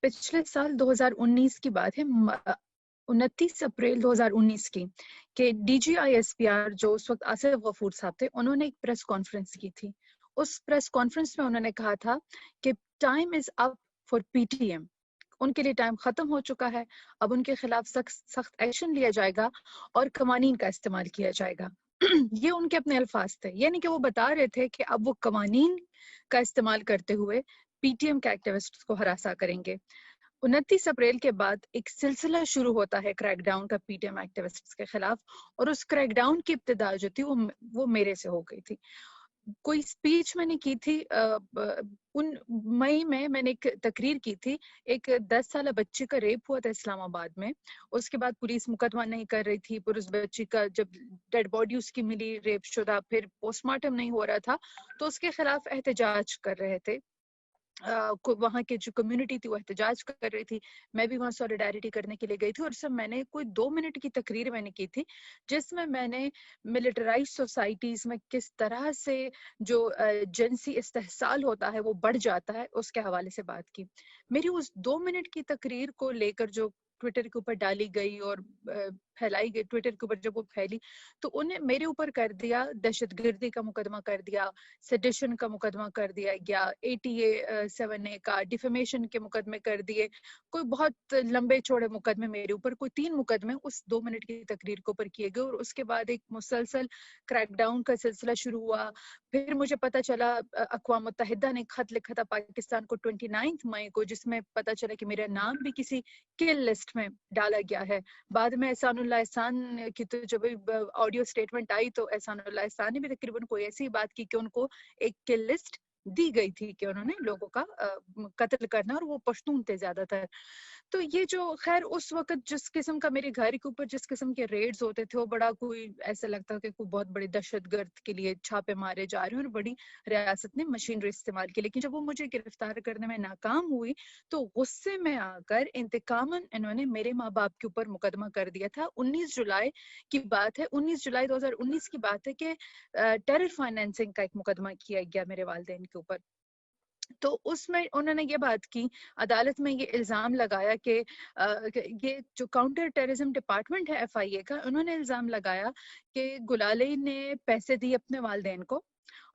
پچھلے سال 2019 کی بات ہے، 29 اپریل 2019 کی، کہ D G I S P R جو اس وقت آصف غفور صاحب تھے، انہوں نے ایک پریس کانفرنس کی تھی. اس پریس کانفرنس میں انہوں نے کہا تھا کہ time is up for P T M, ان کے لیے ٹائم ختم ہو چکا ہے، اب ان کے خلاف سخت ایکشن لیا جائے گا اور قوانین کا استعمال کیا جائے گا. یہ ان کے اپنے الفاظ تھے، یعنی کہ وہ بتا رہے تھے کہ اب وہ قوانین کا استعمال کرتے ہوئے پی ٹی ایم کے ایکٹیوسٹ کو ہراساں کریں گے. 29 اپریل کے بعد ایک سلسلہ شروع ہوتا ہے کریک ڈاؤن کا پی ٹی ایم ایکٹیوسٹ کے خلاف، اور اس کریک ڈاؤن کی ابتدا جو تھی وہ میرے سے ہو گئی تھی. کوئی سپیچ میں نے کی تھی ان مئی میں نے ایک تقریر کی تھی. ایک 10 سالہ بچی کا ریپ ہوا تھا اسلام آباد میں، اس کے بعد پولیس مقدمہ نہیں کر رہی تھی. پھر اس بچی کا جب ڈیڈ باڈی اس کی ملی ریپ شدہ، پھر پوسٹ مارٹم نہیں ہو رہا تھا، تو اس کے خلاف احتجاج کر رہے تھے. وہاں کی جو کمیونٹی تھی وہ احتجاج کر رہی تھی، میں بھی وہاں سولیڈیرٹی کرنے کے لیے گئی تھی. اور سب میں نے کوئی 2 منٹ کی تقریر میں نے کی تھی، جس میں نے ملٹرائز سوسائٹیز میں کس طرح سے جو جنسی استحصال ہوتا ہے وہ بڑھ جاتا ہے، اس کے حوالے سے بات کی. میری اس 2 منٹ کی تقریر کو لے کر جو ٹویٹر کے اوپر ڈالی گئی اور پھیلائی گئی، ٹویٹر کے اوپر جب وہ پھیلی تو انہیں میرے اوپر کر دیا دہشت گردی کا مقدمہ کر دیا، سیڈیشن کا مقدمہ کر دیا گیا، 87A کا ڈیفیمیشن کے مقدمے کر دیے. کوئی بہت لمبے چوڑے مقدمے میرے اوپر، کوئی 3 مقدمے اس 2 منٹ کی تقریر کے اوپر کیے گئے. اور اس کے بعد ایک مسلسل کریک ڈاؤن کا سلسلہ شروع ہوا. پھر مجھے پتا چلا اقوام متحدہ نے خط لکھا تھا پاکستان کو 29 مئی کو، جس میں پتا چلا کہ میرا نام بھی کسی کل لسٹ میں ڈالا گیا ہے. بعد میں احسان اللہ احسان کی تو جب آڈیو سٹیٹمنٹ آئی تو احسان اللہ احسان نے بھی تقریباً کوئی ایسی بات کی کہ ان کو ایک کل لسٹ دی گئی تھی کہ انہوں نے لوگوں کا قتل کرنا، اور وہ پشتون تھے زیادہ تر. تو یہ جو خیر اس وقت جس قسم کا میرے گھر کے اوپر جس قسم کے ریڈز ہوتے تھے، وہ بڑا کوئی ایسا لگتا کہ کوئی بہت بڑے دہشت گرد کے لیے چھاپے مارے جا رہے ہیں، اور بڑی ریاست نے مشینری استعمال کی. لیکن جب وہ مجھے گرفتار کرنے میں ناکام ہوئی تو غصے میں آ کر انتقاماً انہوں نے میرے ماں باپ کے اوپر مقدمہ کر دیا تھا. 19 جولائی کی بات ہے، 19 جولائی 2019 کی بات ہے کہ ٹیرر فائنینسنگ کا ایک مقدمہ کیا گیا میرے والدین کے اوپر. تو اس میں انہوں نے یہ بات کی، عدالت میں یہ الزام لگایا کہ یہ جو کاؤنٹر ٹیررزم ڈپارٹمنٹ ہے FIA کا، انہوں نے الزام لگایا کہ گلالئی نے پیسے دیے اپنے والدین کو،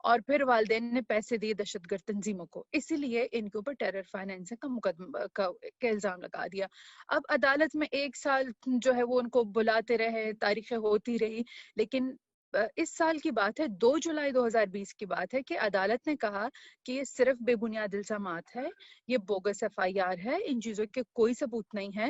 اور پھر والدین نے پیسے دیے دہشت گرد تنظیموں کو، اسی لیے ان کے اوپر ٹیرر فائنینسنگ کا مقدمہ کا الزام لگا دیا. اب عدالت میں 1 سال جو ہے وہ ان کو بلاتے رہے، تاریخیں ہوتی رہی. لیکن اس سال کی بات ہے، 2 جولائی 2020 کی بات ہے کہ عدالت نے کہا کہ یہ صرف بے بنیاد الزامات ہے، یہ بوگس FIR ہے، ان چیزوں کے کوئی ثبوت نہیں ہے،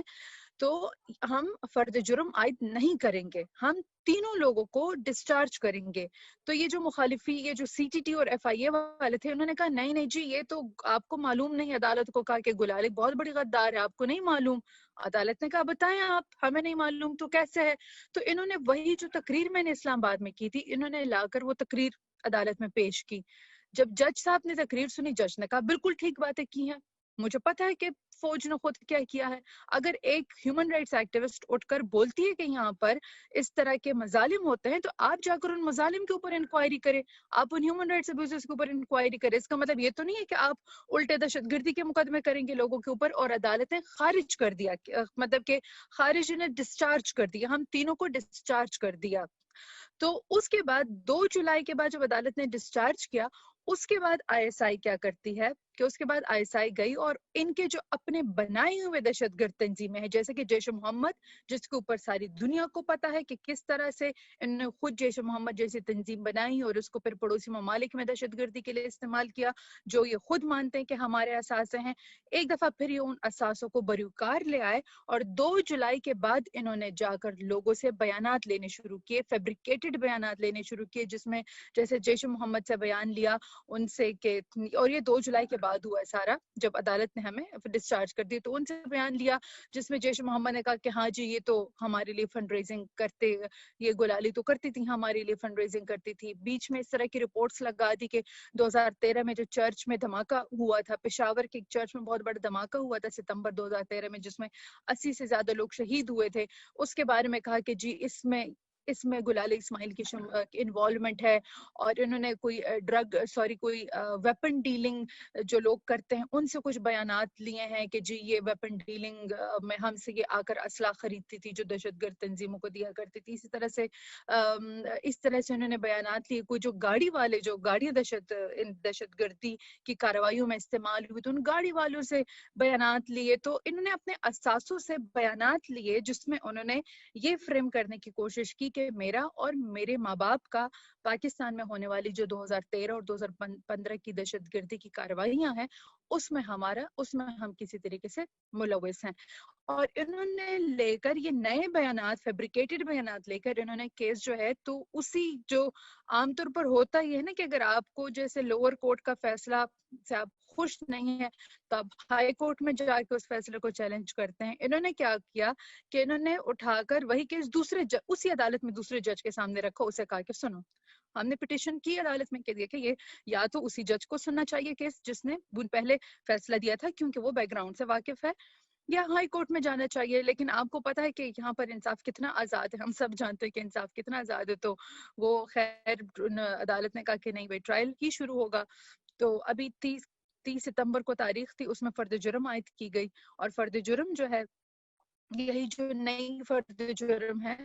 تو ہم فرد جرم عائد نہیں کریں گے، ہم تینوں لوگوں کو ڈسچارج کریں گے. تو یہ جو مخالفی، یہ جو CTT اور FIA والے تھے، انہوں نے کہا نہیں جی، یہ تو آپ کو معلوم نہیں. عدالت کو کہا کہ گلالئی بہت بڑی غدار ہے، آپ کو نہیں معلوم. عدالت نے کہا بتائیں آپ، ہمیں نہیں معلوم تو کیسے ہے. تو انہوں نے وہی جو تقریر میں نے اسلام آباد میں کی تھی، انہوں نے لا کر وہ تقریر عدالت میں پیش کی. جب جج صاحب نے تقریر سنی، جج نے کہا بالکل ٹھیک باتیں کی ہیں، مجھے پتا ہے کہ فوج نے خود کیا کیا ہے. اگر ایک ہیومن رائٹس ایکٹیوسٹ اٹھ کر بولتی ہے کہ یہاں پر اس طرح کے مظالم ہوتے ہیں، تو آپ جا کر ان مظالم کے اوپر انکوائری کریں، آپ ان ہیومن رائٹس ابیوزز کے اوپر انکوائری کریں. اس کا مطلب یہ تو نہیں ہے کہ آپ الٹے دہشت گردی کے مقدمے کریں گے لوگوں کے اوپر. اور عدالت نے خارج کر دیا، مطلب کہ خارج نے ڈسچارج کر دیا، ہم تینوں کو ڈسچارج کر دیا. تو اس کے بعد 2 جولائی کے بعد جب عدالت نے ڈسچارج کیا، اس کے بعد ISI کیا کرتی ہے کہ اس کے بعد ISI گئی اور ان کے جو اپنے بنائے ہوئے دہشت گرد تنظیمیں ہیں، جیسے کہ جیش محمد، جس کے اوپر ساری دنیا کو پتا ہے کہ کس طرح سے ان نے خود جیش محمد جیسی تنظیم بنائی اور اس کو پھر پڑوسی ممالک میں دہشت گردی کے لیے استعمال کیا، جو یہ خود مانتے ہیں کہ ہمارے اثاثے ہیں. ایک دفعہ پھر یہ ان اثاثوں کو بروکار لے آئے، اور 2 جولائی کے بعد انہوں نے جا کر لوگوں سے بیانات لینے شروع کیے، فیبریکیٹڈ بیانات لینے شروع کیے، جس میں جیسے جیش محمد سے بیان لیا ان سے کہ، اور یہ 2 جولائی کے بعد ہوا ہے سارا، جب عدالت نے ہمیں ڈسچارج کر دی، تو ان سے بیان لیا جس میں جیش محمد نے کہا کہ ہاں جی یہ تو ہمارے لیے فنڈ ریزنگ کرتے، یہ گلالی تو کرتی تھی، ہمارے لیے فنڈ ریزنگ کرتی تھی. بیچ میں اس طرح کی رپورٹس لگا دی کہ 2013 میں جو چرچ میں دھماکہ ہوا تھا، پشاور کے ایک چرچ میں بہت بڑا دھماکہ ہوا تھا ستمبر 2013 میں، جس میں 80 سے زیادہ لوگ شہید ہوئے تھے، اس کے بارے میں کہا کہ جی اس میں اس میں گلال اسماعیل کی انوالومنٹ ہے اور انہوں نے کوئی کوئی ویپن ڈیلنگ جو لوگ کرتے ہیں ان سے کچھ بیانات لیے ہیں کہ جی یہ ویپن ڈیلنگ میں ہم سے یہ آ کر اسلحہ خریدتی تھی جو دہشت گرد تنظیموں کو دیا کرتی تھی. اس طرح سے انہوں نے بیانات لیے. کوئی جو گاڑی والے جو گاڑیاں دہشت گردی کی کارروائیوں میں استعمال ہوئی تو ان گاڑی والوں سے بیانات لیے. تو انہوں نے اپنے اثاثوں سے بیانات لیے جس میں انہوں نے یہ فریم کرنے کی کوشش کی کہ میرا اور میرے ماں باپ کا پاکستان میں ہونے والی جو 2013 اور 2015 کی دہشت گردی کی کارروائیاں ہیں اس میں ہم کسی طریقے سے ملوث ہیں. اور انہوں نے لے کر یہ نئے بیانات فیبریکیٹڈ بیانات لے کر انہوں نے کیس جو ہے تو اسی جو عام طور پر ہوتا ہی ہے نا کہ اگر آپ کو جیسے لوور کورٹ کا فیصلہ سے آپ خوش نہیں ہیں تو آپ ہائی کورٹ میں جا کے اس فیصلے کو چیلنج کرتے ہیں. انہوں نے کیا کیا کہ انہوں نے اٹھا کر وہی کیس اسی عدالت میں دوسرے جج کے سامنے رکھا. اسے کہا کہ سنو ہم نے پٹیشن کی عدالت میں کہہ دیا کہ یہ یا تو اسی جج کو سننا چاہیے کیس جس نے پہلے فیصلہ دیا تھا کیونکہ وہ بیک گراؤنڈ سے واقف ہے, یا ہائی کورٹ میں جانا چاہیے. لیکن آپ کو پتا ہے کہ یہاں پر انصاف کتنا آزاد ہے, ہم سب جانتے ہیں کہ انصاف کتنا آزاد ہے. تو وہ خیر عدالت نے کہا کہ نہیں بھائی ٹرائل ہی شروع ہوگا. تو ابھی 30 ستمبر کو تاریخ تھی, اس میں فرد جرم عائد کی گئی اور فرد جرم جو ہے یہی جو نئی فرد جرم ہے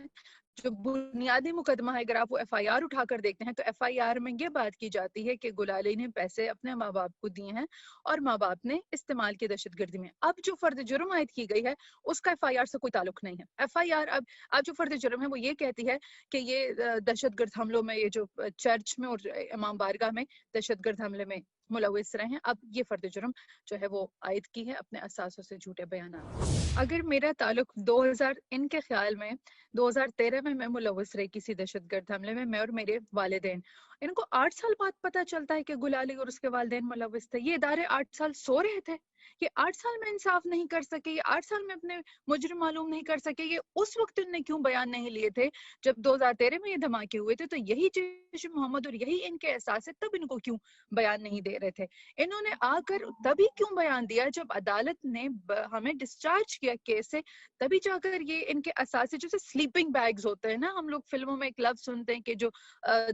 جو بنیادی مقدمہ ہے. اگر آپ وہ ایف آئی آر اٹھا کر دیکھتے ہیں تو ایف آئی آر میں یہ بات کی جاتی ہے کہ گلالی نے پیسے اپنے ماں باپ کو دیے ہیں اور ماں باپ نے استعمال کی دہشت گردی میں. اب جو فرد جرم عائد کی گئی ہے اس کا ایف آئی آر سے کوئی تعلق نہیں ہے. ایف آئی آر اب جو فرد جرم ہے وہ یہ کہتی ہے کہ یہ دہشت گرد حملوں میں یہ جو چرچ میں اور امام بارگاہ میں دہشت گرد حملے میں ملوث رہے ہیں. اب یہ فرد جرم جو ہے وہ عائد کی ہے اپنے اثاثوں سے جھوٹے بیانات. اگر میرا تعلق 2000 ان کے خیال میں 2013 میں ملوث رہی کسی دہشت گرد حملے میں اور میرے والدین, ان کو 8 سال بعد پتا چلتا ہے کہ گلالی اور اس کے والدین ملوث تھے. یہ ادارے 8 سال سو رہے تھے, یہ 8 سال میں انصاف نہیں کر سکے, یہ 8 سال میں اپنے مجرم معلوم نہیں کر سکے. یہ اس وقت ان نے کیوں بیان نہیں لیے تھے جب 2013 میں یہ دھماکے ہوئے تھے؟ تو یہی جیش محمد اور یہی ان کے احساس ہے, تب ان کو کیوں بیان نہیں دے رہے تھے؟ انہوں نے آ کر تبھی کیوں بیان دیا جب عدالت نے ہمیں ڈسچارج کیا کیس سے, تبھی جا کر یہ ان کے اثاثے جیسے سلیپنگ بیگز ہوتے ہیں نا, ہم لوگ فلموں میں ایک لفظ سنتے ہیں کہ جو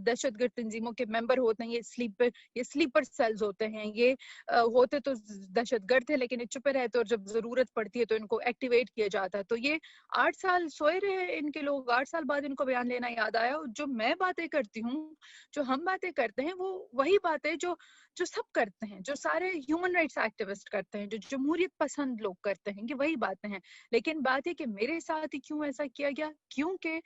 دہشت گرد تنظیموں کے ممبر ہوتے ہیں یہ سلیپر سیلز ہوتے ہیں. یہ ہوتے تو دہشت گرد تھے لیکن یہ چھپے رہتے اور جب ضرورت پڑتی ہے تو ان کو ایکٹیویٹ کیا جاتا ہے. تو یہ 8 سال سوئے رہے ان کے لوگ, 8 سال بعد ان کو بیان لینا یاد آیا. جو میں باتیں کرتی ہوں, جو ہم باتیں کرتے ہیں, وہ وہی باتیں جو سب کرتے ہیں, جو سارے ہیومن رائٹس ایکٹیوسٹ کرتے ہیں, جو جمہوریت پسند لوگ کرتے ہیں, یہ وہی باتیں ہیں. لیکن بات ہے کہ میرے ساتھ ہی کیوں ایسا کیا گیا, کیونکہ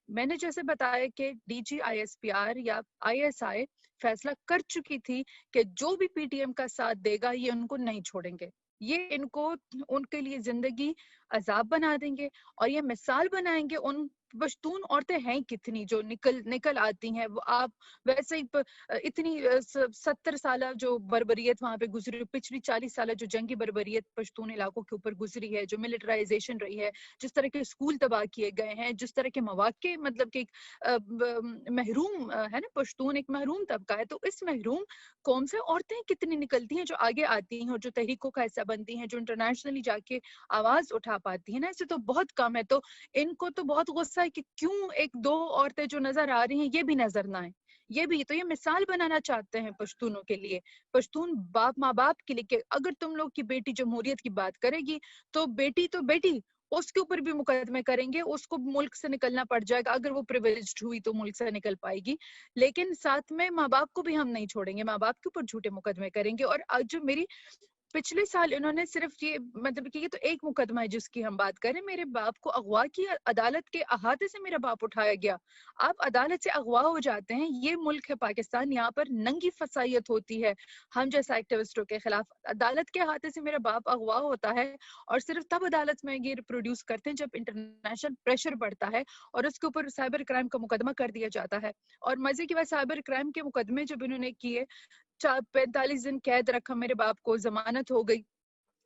میں نے جیسے بتایا کہ D G I S P R یا آئی ایس آئی فیصلہ کر چکی تھی کہ جو بھی پی ٹی ایم کا ساتھ دے گا یہ ان کو نہیں چھوڑیں گے, یہ ان کو ان کے لیے زندگی عذاب بنا دیں گے اور یہ مثال بنائیں گے. ان پشتون عورتیں ہیں کتنی جو نکل آتی ہیں, وہ آپ ویسے ہی اتنی 70 سالہ جو بربریت وہاں پہ گزری, پچھلی 40 سالہ جو جنگی بربریت پشتون علاقوں کے اوپر گزری ہے, جو ملٹرائزیشن رہی ہے, جس طرح کے اسکول تباہ کیے گئے ہیں, جس طرح کے مواقع, مطلب کہ محروم ہے نا, پشتون ایک محروم طبقہ ہے. تو اس محروم قوم سے عورتیں کتنی نکلتی ہیں جو آگے آتی ہیں اور جو تحریکوں کا حصہ بنتی ہیں, جو انٹرنیشنلی جا کے آواز اٹھا پاتی ہیں نا, ایسے تو بہت کم ہے. تو ان کو تو بہت غصہ ہے کہ کیوں 1-2 عورتیں جو نظر آ رہی ہیں یہ بھی نظر نہ آئیں. یہ بھی تو یہ مثال بنانا چاہتے ہیں پشتونوں کے لیے, پشتون ماں باپ کے لیے, کہ اگر تم لوگ کی بیٹی جمہوریت کی بات کرے گی تو بیٹی اس کے اوپر بھی مقدمے کریں گے, اس کو ملک سے نکلنا پڑ جائے گا. اگر وہ پریویلیجڈ ہوئی تو ملک سے نکل پائے گی, لیکن ساتھ میں ماں باپ کو بھی ہم نہیں چھوڑیں گے, ماں باپ کے اوپر جھوٹے مقدمے کریں گے. اور جو میری پچھلے سال انہوں نے صرف یہ مطلب کہ یہ تو ایک مقدمہ ہے جس کی ہم بات کریں, میرے باپ کو اغوا کیا, عدالت کے احاطے سے میرا باپ اٹھایا گیا. آپ عدالت سے اغوا ہو جاتے ہیں, یہ ملک ہے پاکستان, یہاں پر ننگی فسائیت ہوتی ہے ہم جیسا ایکٹیوسٹوں کے خلاف. عدالت کے احاطے سے میرا باپ اغوا ہوتا ہے اور صرف تب عدالت میں یہ ریپروڈیوس کرتے ہیں جب انٹرنیشنل پریشر بڑھتا ہے اور اس کے اوپر سائبر کرائم کا مقدمہ کر دیا جاتا ہے. اور مزے کی بات, سائبر کرائم کے مقدمے جب انہوں نے کیے, 45 دن قید رکھا میرے باپ کو, ضمانت ہو گئی.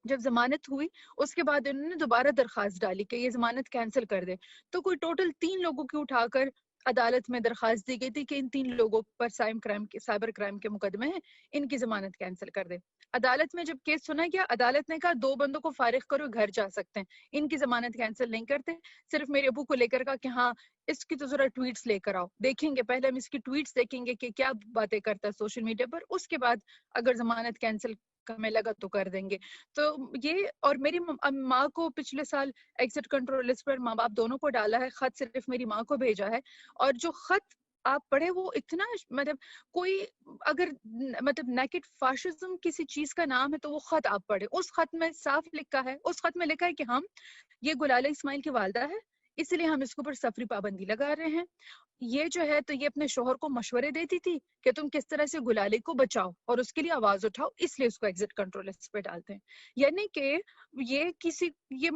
جب ضمانت ہوئی اس کے بعد انہوں نے دوبارہ درخواست ڈالی کہ یہ ضمانت کینسل کر دے, تو کوئی ٹوٹل 3 لوگوں کی اٹھا کر عدالت میں درخواست دی گئی تھی کہ ان 3 لوگوں پر سائبر کرائم کے مقدمے ہیں، ان کی ضمانت کینسل کر دیں۔ عدالت میں جب کیس سنا گیا، عدالت نے کہا 2 بندوں کو فارغ کرو، گھر جا سکتے ہیں، ان کی ضمانت کینسل نہیں کرتے۔ صرف میرے ابو کو لے کر کہا کہ ہاں اس کی تو ذرا ٹویٹس لے کر آؤ، دیکھیں گے، پہلے ہم اس کی ٹویٹس دیکھیں گے کہ کیا باتیں کرتا ہے سوشل میڈیا پر، اس کے بعد اگر ضمانت کینسل ہمیں لگا تو کر دیں گے۔ تو یہ، اور میری ماں کو پچھلے سال ایگزٹ کنٹرول لسٹ پر ماں باپ دونوں کو ڈالا ہے، خط صرف میری ماں کو بھیجا ہے، اور جو خط آپ پڑھے وہ اتنا مطلب کوئی اگر مطلب نیکڈ فاشزم کسی چیز کا نام ہے تو وہ خط آپ پڑھے، اس خط میں صاف لکھا ہے، اس خط میں لکھا ہے کہ ہم یہ گلالہ اسماعیل کی والدہ ہے، اس لیے ہم اس کے اوپر سفری پابندی لگا رہے ہیں۔ یہ جو ہے تو یہ اپنے شوہر کو مشورے دیتی تھی کہ تم کس طرح سے گلالے کو بچاؤ اور اس کے لیے آواز اٹھاؤ، اس لیے اس کو ایگزٹ کنٹرول لسٹ پہ ڈالتے ہیں۔ یعنی کہ یہ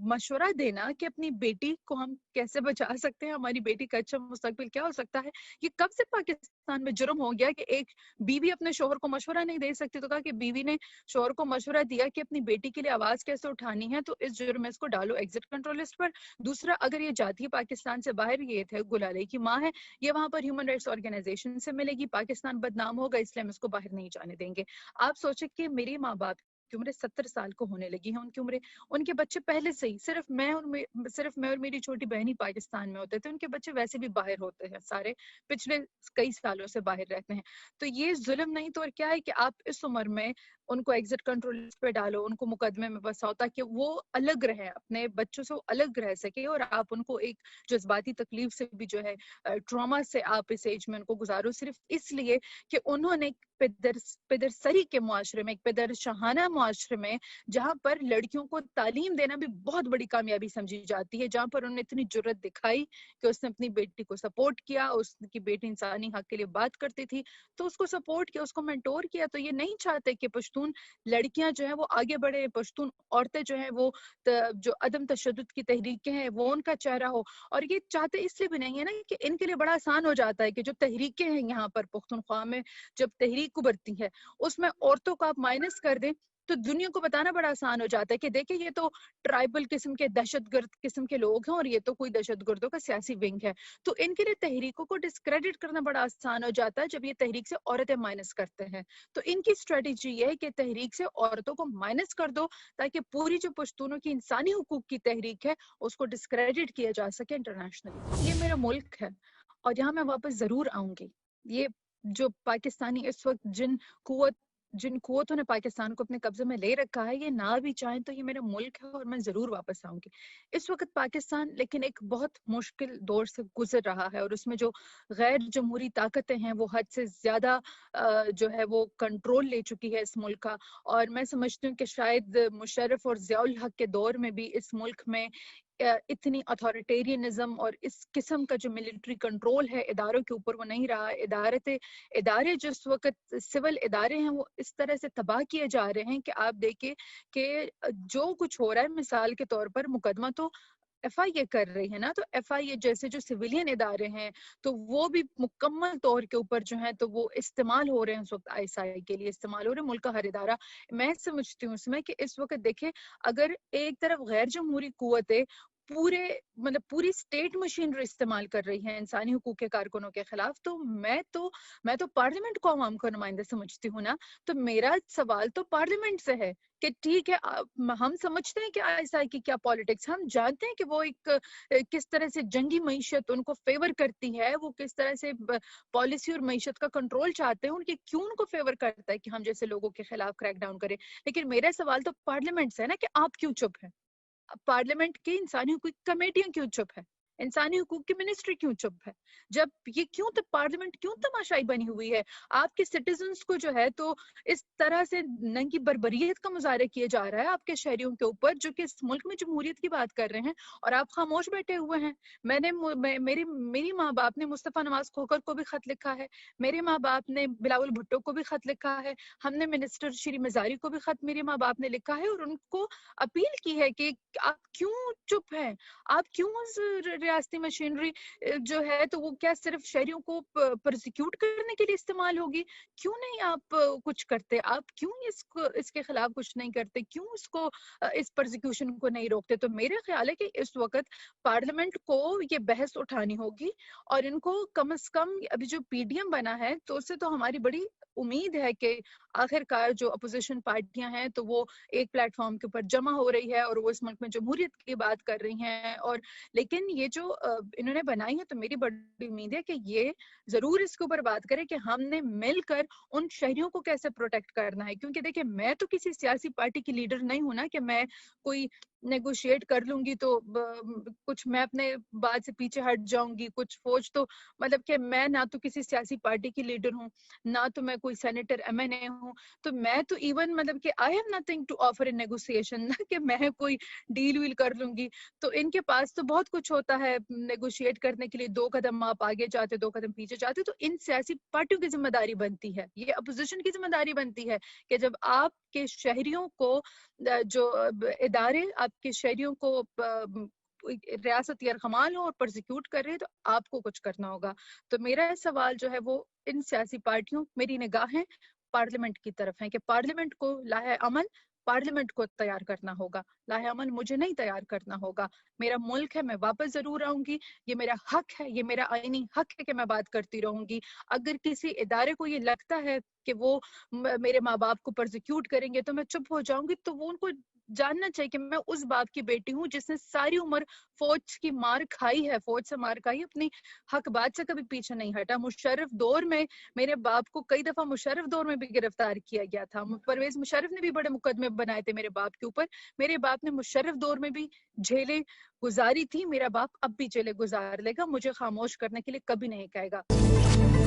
مشورہ دینا کہ اپنی بیٹی کو ہم کیسے بچا سکتے ہیں، ہماری بیٹی کا اچھا مستقبل کیا ہو سکتا ہے، یہ کب سے پاکستان میں جرم ہو گیا کہ ایک بیوی اپنے شوہر کو مشورہ نہیں دے سکتی، تو کہا کہ بیوی نے شوہر کو مشورہ دیا کہ اپنی بیٹی کے لیے آواز کیسے اٹھانی ہے، تو اس جرم میں اس کو ڈالو ایگزٹ کنٹرول لسٹ پر۔ دوسرا، اگر یہ جاتی ہے پاکستان سے باہر، یہ تھے گلالے کی ماں ہے، یہ وہاں پر ہیومن رائٹس آرگنائزیشن سے ملے گی، پاکستان بدنام ہوگا، اس لیے ہم اس کو باہر نہیں جانے دیں گے۔ آپ سوچیں کہ میری ماں باپ کی عمریں 70 سال کو ہونے لگی ہیں، ان کے بچے پہلے سے ہی صرف میں اور میری چھوٹی بہن ہی پاکستان میں ہوتے تھے، ان کے بچے ویسے بھی باہر ہوتے ہیں، سارے پچھلے کئی سالوں سے باہر رہتے ہیں۔ تو یہ ظلم نہیں تو اور کیا ہے کہ آپ اس عمر میں ان کو ایگزٹ کنٹرول پہ ڈالو، ان کو مقدمے میں بساؤ تاکہ وہ الگ رہے، اپنے بچوں سے الگ رہ سکے، اور آپ ان کو ایک جذباتی تکلیف سے بھی جو ہے ٹراما سے آپ اس ایج میں ان کو گزارو، صرف اس لیے کہ انہوں نے پدر سری کے معاشرے میں، ایک پدر شاہانہ معاشرے میں، جہاں پر لڑکیوں کو تعلیم دینا بھی بہت بڑی کامیابی سمجھی جاتی ہے، جہاں پر انہوں نے اتنی جرت دکھائی کہ اس نے اپنی بیٹی کو سپورٹ کیا، اس کی بیٹی انسانی حق کے لیے بات کرتی تھی تو اس کو سپورٹ کیا، اس کو مینٹور کیا۔ تو یہ نہیں چاہتے کہ پشتون لڑکیاں جو ہیں وہ آگے بڑھے، پشتون عورتیں جو ہیں وہ جو عدم تشدد کی تحریکیں ہیں وہ ان کا چہرہ ہو، اور یہ چاہتے اس لیے بھی نہیں ہے نا کہ ان کے لیے بڑا آسان ہو جاتا ہے کہ جو تحریکیں ہیں یہاں پر پختونخوا میں جب تحریک ابھرتی ہے اس میں عورتوں کو آپ مائنس کر دیں تو دنیا کو بتانا بڑا آسان ہو جاتا ہے کہ دیکھیں یہ تو ٹرائبل قسم کے دہشت گرد قسم کے لوگ ہیں اور یہ تو کوئی دہشت گردوں کا سیاسی ونگ ہے۔ تو ان کے لیے تحریکوں کو ڈسکریڈٹ کرنا بڑا آسان ہو جاتا ہے جب یہ تحریک سے عورتیں مائنس کرتے ہیں۔ تو ان کی اسٹریٹجی یہ ہے کہ تحریک سے عورتوں کو مائنس کر دو تاکہ پوری جو پشتونوں کی انسانی حقوق کی تحریک ہے اس کو ڈسکریڈٹ کیا جا سکے انٹرنیشنلی۔ یہ میرا ملک ہے اور یہاں میں واپس ضرور آؤں گی۔ یہ جو پاکستانی اس وقت جن قوتوں نے پاکستان کو اپنے قبضے میں لے رکھا ہے، یہ نہ بھی چاہیں تو یہ میرا ملک ہے اور میں ضرور واپس آؤں گی۔ اس وقت پاکستان لیکن ایک بہت مشکل دور سے گزر رہا ہے اور اس میں جو غیر جمہوری طاقتیں ہیں وہ حد سے زیادہ جو ہے وہ کنٹرول لے چکی ہے اس ملک کا، اور میں سمجھتی ہوں کہ شاید مشرف اور ضیاء الحق کے دور میں بھی اس ملک میں اتنی اتھارٹیرینزم اور اس قسم کا جو ملٹری کنٹرول ہے اداروں کے اوپر وہ نہیں رہا۔ ادارے جس وقت سول ادارے ہیں وہ اس طرح سے تباہ کیے جا رہے ہیں کہ آپ دیکھیں کہ جو کچھ ہو رہا ہے، مثال کے طور پر مقدمہ تو ایف آئی اے کر رہی ہے نا، تو ایف آئی اے جیسے جو سویلین ادارے ہیں تو وہ بھی مکمل طور کے اوپر جو ہیں تو وہ استعمال ہو رہے ہیں، اس وقت آئی ایس آئی کے لیے استعمال ہو رہے ہیں، ملک کا ہر ادارہ۔ میں سمجھتی ہوں اس میں کہ اس وقت دیکھیں اگر ایک طرف غیر جمہوری قوتیں پوری اسٹیٹ مشینری استعمال کر رہی ہیں انسانی حقوق کے کارکنوں کے خلاف، تو میں تو پارلیمنٹ کو عوام کا نمائندہ سمجھتی ہوں نا، تو میرا سوال تو پارلیمنٹ سے ہے کہ ٹھیک ہے ہم سمجھتے ہیں کہ آئی ایس آئی کی کیا پالیٹکس، ہم جانتے ہیں کہ وہ ایک کس طرح سے جنگی معیشت ان کو فیور کرتی ہے، وہ کس طرح سے پالیسی اور معیشت کا کنٹرول چاہتے ہیں، ان کو فیور کرتا ہے کہ ہم جیسے لوگوں کے خلاف کریک ڈاؤن کریں۔ لیکن میرا سوال تو پارلیمنٹ سے ہے نا کہ آپ کیوں چپ ہیں؟ پارلیمنٹ کی انسانی حقوق کمیٹیاں کیوں چپ ہے؟ انسانی حقوق کی منسٹری کیوں چپ ہے؟ جب یہ کیوں تو پارلیمنٹ کیوں تماشائی بنی ہوئی ہے؟ آپ کے سٹیزنز کو جو ہے تو اس طرح سے ننگی بربریت کا مظاہرہ کیے جا رہا ہے آپ کے شہریوں کے اوپر جو کہ اس ملک میں جمہوریت کی بات کر رہے ہیں اور آپ خاموش بیٹھے ہوئے ہیں۔ میری ماں باپ نے مصطفیٰ نواز کھوکھر کو بھی خط لکھا ہے، میرے ماں باپ نے بلاول بھٹو کو بھی خط لکھا ہے، ہم نے منسٹر شری مزاری کو بھی خط میرے ماں باپ نے لکھا ہے اور ان کو اپیل کی ہے کہ آپ کیوں چپ ہیں، آپ کیوں ریاستی مشینری جو ہے تو وہ کیا صرف شہریوں کو پرسیکیوٹ کرنے کے لیے استعمال ہوگی؟ کیوں نہیں آپ کچھ کرتے؟ آپ کیوں اس کے خلاف کچھ نہیں کرتے؟ کیوں اس کو اس پرسیکیوشن کو نہیں روکتے؟ تو میرا خیال ہے کہ اس وقت پارلیمنٹ کو یہ بحث اٹھانی ہوگی، اور ان کو کم از کم ابھی جو پی ڈی ایم بنا ہے تو اس سے تو ہماری بڑی امید ہے کہ آخر کار جو اپوزیشن پارٹیاں ہیں تو وہ ایک پلیٹ فارم کے اوپر جمع ہو رہی ہے اور وہ اس ملک میں جمہوریت کی بات کر رہی ہیں. اور لیکن یہ جو انہوں نے بنائی ہے تو میری بڑی امید ہے کہ یہ ضرور اس کے اوپر بات کرے کہ ہم نے مل کر ان شہریوں کو کیسے پروٹیکٹ کرنا ہے. کیونکہ دیکھیں میں تو کسی سیاسی پارٹی کی لیڈر نہیں ہوں نا کہ میں کوئی نیگوشیٹ کر لوں گی تو کچھ میں اپنے بات سے پیچھے ہٹ جاؤں گی. کچھ فوج تو مطلب کہ میں نہ تو کسی سیاسی پارٹی کی لیڈر ہوں، نہ تو میں کوئی سینیٹر ایم این اے ہوں، تو میں تو ایون مطلب کہ I have nothing to offer in negotiation, نہ کہ میں کوئی ڈیل ویل کر لوں گی. تو ان کے پاس تو بہت کچھ ہوتا ہے نیگوشیٹ کرنے کے لیے، 2 قدم آپ آگے جاتے 2 قدم پیچھے جاتے. تو ان سیاسی پارٹیوں کی ذمہ داری بنتی ہے، یہ اپوزیشن کی ذمہ داری بنتی ہے کہ جب آپ کے شہریوں کو جو ادارے آپ کے شہریوں کو ریاست یرغمال ہو اور پرسیکیوٹ کر رہے ہیں تو آپ کو کچھ کرنا ہوگا. تو میرا سوال جو ہے وہ ان سیاسی پارٹیوں، میری نگاہیں پارلیمنٹ کی طرف ہیں کہ پارلیمنٹ کو لاہ عمل پارلیمنٹ کو تیار کرنا ہوگا. لاہ عمل مجھے نہیں تیار کرنا ہوگا. میرا ملک ہے، میں واپس ضرور آؤں گی، یہ میرا حق ہے، یہ میرا آئینی حق ہے کہ میں بات کرتی رہوں گی. اگر کسی ادارے کو یہ لگتا ہے کہ وہ میرے ماں باپ کو پرسیکیوٹ کریں گے تو میں چپ ہو جاؤں گی، تو وہ ان کو جاننا چاہیے کہ میں اس باپ کی بیٹی ہوں جس نے ساری عمر فوج کی مار کھائی ہے، فوج سے مار کھائی، اپنی حق بات سے کبھی پیچھے نہیں ہٹا. مشرف دور میں میرے باپ کو کئی دفعہ مشرف دور میں بھی گرفتار کیا گیا تھا. پرویز مشرف نے بھی بڑے مقدمے بنائے تھے میرے باپ کے اوپر. میرے باپ نے مشرف دور میں بھی جیلیں گزاری تھی، میرا باپ اب بھی جیلیں گزار لے گا. مجھے خاموش کرنے کے لیے کبھی نہیں کہے گا.